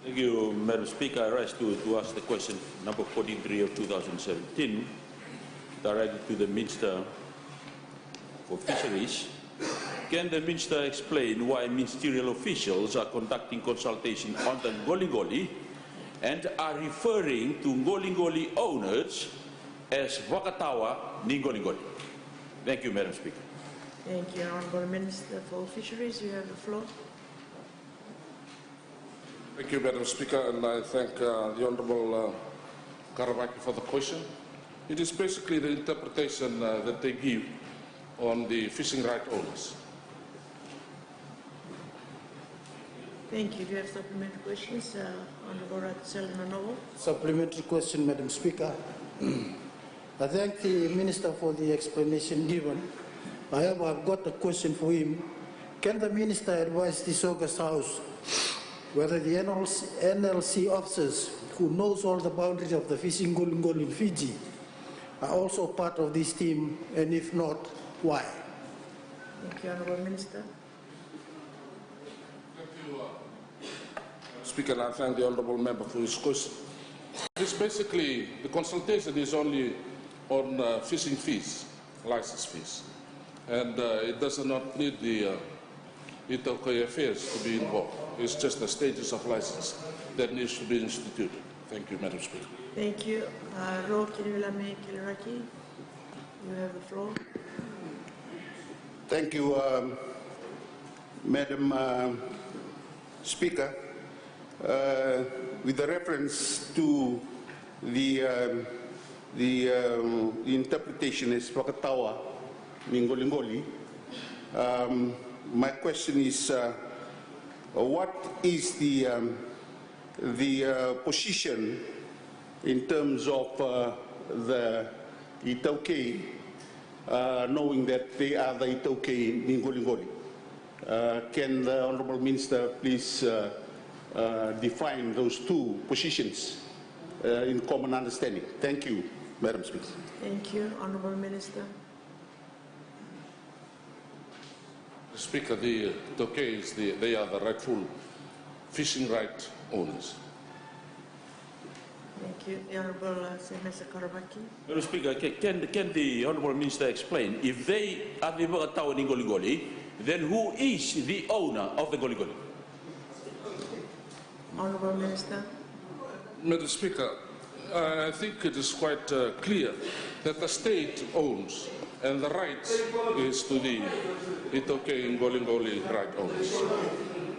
Thank you, Madam Speaker. I rise to ask the question number 43 of 2017, directed to the Minister for Fisheries. Can the Minister explain why ministerial officials are conducting consultation on the Qoliqoli and are referring to Qoliqoli owners as Wakatawa ni Qoliqoli? Thank you, Madam Speaker. Thank you, Honourable Minister for Fisheries. You have the floor. Thank you, Madam Speaker, and I thank the Honourable Koroilavesau for the question. It is basically the interpretation that they give on the fishing right owners. Thank you. Do you have supplementary questions? Honourable Selena. Supplementary question, Madam Speaker. I thank the Minister for the explanation given. However, I've got a question for him. Can the Minister advise this August House whether the NLC officers who knows all the boundaries of the fishing Qoliqoli in Fiji are also part of this team, and if not, why? Thank you, Honourable Minister. Thank you, Speaker, and I thank the Honourable Member for his question. This basically, the consultation is only on fishing fees, license fees, and it does not need the Qoliqoli affairs to be involved. It's just the status of license that needs to be instituted. Thank you, Madam Speaker. Thank you. Koroilavesau, you have the floor. Thank you, Madam Speaker. With the reference to the interpretation as Wakatawa ni Qoliqoli, my question is, what is the position in terms of the Itauke, knowing that they are the Itauke in Qoliqoli? Can the Honourable Minister please define those two positions in common understanding? Thank you, Madam Speaker. Thank you, Honourable Minister. Speaker, the Tokais, they are the rightful fishing right owners. Thank you. The Honourable Senator Koroilavesau. Madam Speaker, can the Honourable Minister explain, if they are the Wakatawa ni Qoliqoli, then who is the owner of the Qoliqoli? Honourable Minister. Madam Speaker, I think it is quite clear that the state owns, and the right is to the Itoke and Qoliqoli right owners.